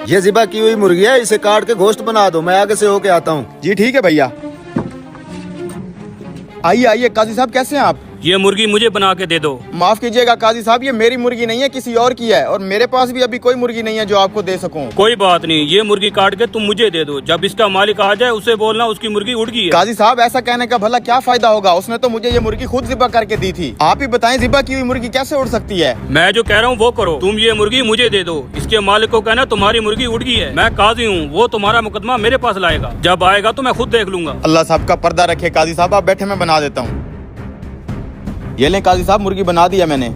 ये ज़िबा की हुई मुर्गी है, इसे काट के गोश्त बना दो, मैं आगे से होके आता हूँ। जी ठीक है भैया। आइए आइए काजी साहब, कैसे हैं आप? ये मुर्गी मुझे बना के दे दो। माफ कीजिएगा काजी साहब, ये मेरी मुर्गी नहीं है, किसी और की है, और मेरे पास भी अभी कोई मुर्गी नहीं है जो आपको दे सकूं। कोई बात नहीं, ये मुर्गी काट के तुम मुझे दे दो। जब इसका मालिक आ जाए उसे बोलना उसकी मुर्गी उड़ गई है। काजी साहब ऐसा कहने का भला क्या फायदा होगा, उसने तो मुझे ये मुर्गी खुद ज़िबा करके दी थी। आप ही बताएं ज़िबा की हुई मुर्गी कैसे उड़ सकती है? मैं जो कह रहा हूँ वो करो, तुम ये मुर्गी मुझे दे दो। इसके मालिक को कहना तुम्हारी मुर्गी उड़ गई है। मैं काजी हूँ, वो तुम्हारा मुकदमा मेरे पास लाएगा। जब आएगा तो मैं खुद देख लूंगा। अल्लाह साहब का पर्दा रखे। काजी साहब आप बैठे, मैं बना देता हूँ। ये लें काजी साहब, मुर्गी बना दिया मैंने।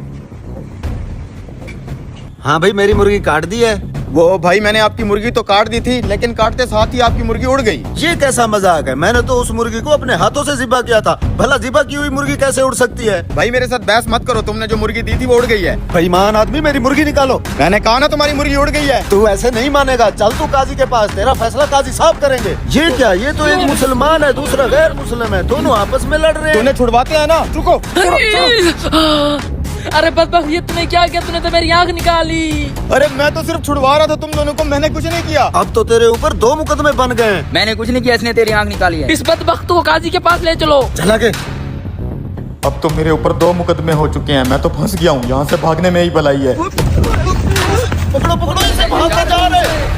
हाँ भाई, मेरी मुर्गी काट दी है। वो भाई मैंने आपकी मुर्गी तो काट दी थी, लेकिन काटते साथ ही आपकी मुर्गी उड़ गई। ये कैसा मजाक है? मैंने तो उस मुर्गी को अपने हाथों से ज़िबा किया था। भला ज़िबा की हुई मुर्गी कैसे उड़ सकती है? भाई मेरे साथ बहस मत करो, तुमने जो मुर्गी दी थी वो उड़ गई है। बेईमान आदमी, मेरी मुर्गी निकालो। मैंने कहा ना तुम्हारी मुर्गी उड़ गई है। तू ऐसे नहीं मानेगा, चल तू काजी के पास, तेरा फैसला काजी साहब करेंगे। ये क्या, ये तो एक मुसलमान है, दूसरा गैर मुस्लिम है, दोनों आपस में लड़ रहे हैं। तूने छुड़वाते हैं ना, रुको। अरे बदबख्त, ये तूने क्या किया? तूने तो मेरी आंख निकाली। अरे मैं तो सिर्फ छुड़वा रहा था तुम दोनों को, मैंने कुछ नहीं किया। अब तो तेरे ऊपर 2 मुकदमे बन गए हैं। मैंने कुछ नहीं किया, इसने तेरी आंख निकाली है। इस बदबख्त को काजी के पास ले चलो। चला के। अब तो मेरे ऊपर 2 मुकदमे हो चुके हैं, मैं तो फंस गया हूँ, यहाँ से भागने में ही भलाई है। पकड़ो पकड़ो इसे, भागते जा रहे हैं।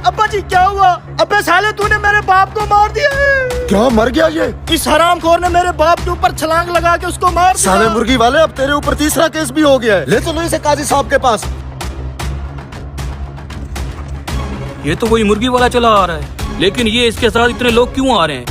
अब्बा जी क्या हुआ? अबे साले तूने मेरे बाप को मार दिया है। क्या, मर गया ये? इस हरामखोर ने मेरे बाप के ऊपर छलांग लगा के उसको मार दिया। साले मुर्गी वाले, अब तेरे ऊपर तीसरा केस भी हो गया है। ले चलो इसे काजी साहब के पास। ये तो वही मुर्गी वाला चला आ रहा है, लेकिन ये इसके साथ इतने लोग क्यों आ रहे हैं?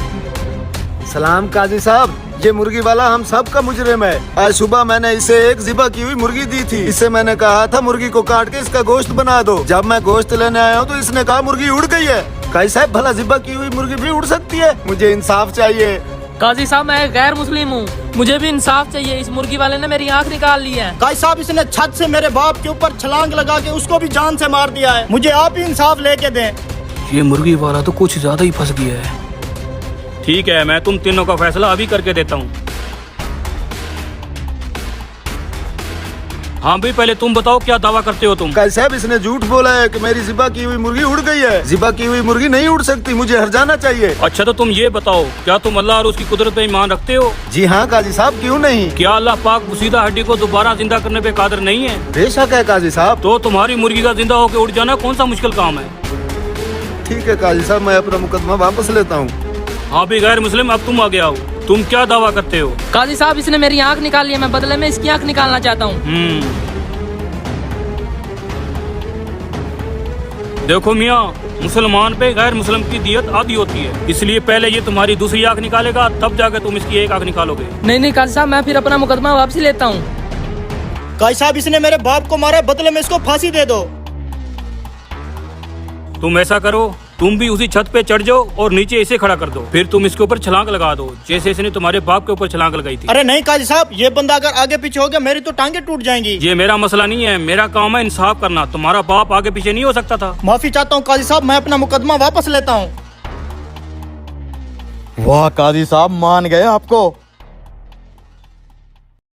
सलाम काजी साहब, ये मुर्गी वाला हम सब का मुजरिम है। आज सुबह मैंने इसे एक ज़िबा की हुई मुर्गी दी थी। इसे मैंने कहा था मुर्गी को काट के इसका गोश्त बना दो। जब मैं गोश्त लेने आया हूँ तो इसने कहा मुर्गी उड़ गई है। काजी साहब, भला ज़िबा की हुई मुर्गी भी उड़ सकती है? मुझे इंसाफ चाहिए। काजी साहब, मैं गैर मुस्लिम हूँ, मुझे भी इंसाफ चाहिए। इस मुर्गी वाले ने मेरी आंख निकाल ली है। काजी साहब, इसने छत से मेरे बाप के ऊपर छलांग लगा के उसको भी जान से मार दिया है। मुझे आप ही इंसाफ लेके दें। ये मुर्गी वाला तो कुछ ज्यादा ही फंस गया है। ठीक है, मैं तुम तीनों का फैसला अभी करके देता हूँ। हाँ भाई, पहले तुम बताओ क्या दावा करते हो तुम? काजी साहब, इसने झूठ बोला है कि मेरी ज़िबा की हुई मुर्गी उड़ गई है। ज़िबा की हुई मुर्गी नहीं उड़ सकती, मुझे हर जाना चाहिए। अच्छा तो तुम ये बताओ, क्या तुम अल्लाह और उसकी कुदरत पे ईमान रखते हो? जी हाँ काजी साहब, क्यों नहीं। क्या अल्लाह पाक मुसीदा हड्डी को दोबारा जिंदा करने पे कादिर नहीं है? बेशक है काजी साहब। तो तुम्हारी मुर्गी का जिंदा होकर उड़ जाना कौन सा मुश्किल काम है? ठीक है काजी साहब, मैं अपना मुकदमा वापस लेता हूँ। हाँ भी गैर मुस्लिम, अब तुम आ गया हो। तुम क्या दावा करते हो? काजी साहब, इसने मेरी आंख निकाली है, मैं बदले में इसकी आंख निकालना चाहता हूँ। देखो मियाँ, मुसलमान पे गैर मुस्लिम की दियत आधी होती है, इसलिए पहले ये तुम्हारी दूसरी आंख निकालेगा, तब जाकर तुम इसकी एक आंख निकालोगे। नहीं काजी साहब, मैं फिर अपना मुकदमा वापसी लेता हूँ। काजी साहब, इसने मेरे बाप को मारा, बदले में इसको फांसी दे दो। तुम ऐसा करो, तुम भी उसी छत पे चढ़ जाओ और नीचे इसे खड़ा कर दो, फिर तुम इसके ऊपर छलांग लगा दो, जैसे इसने तुम्हारे बाप के ऊपर छलांग लगाई थी। अरे नहीं काजी साहब, ये बंदा अगर आगे पीछे हो गया मेरी तो टांगे टूट जाएंगी। ये मेरा मसला नहीं है, मेरा काम है इंसाफ करना। तुम्हारा बाप आगे पीछे नहीं हो सकता था। माफी चाहता हूँ काजी साहब, मैं अपना मुकदमा वापस लेता हूँ। वाह काजी साहब, मान गए आपको।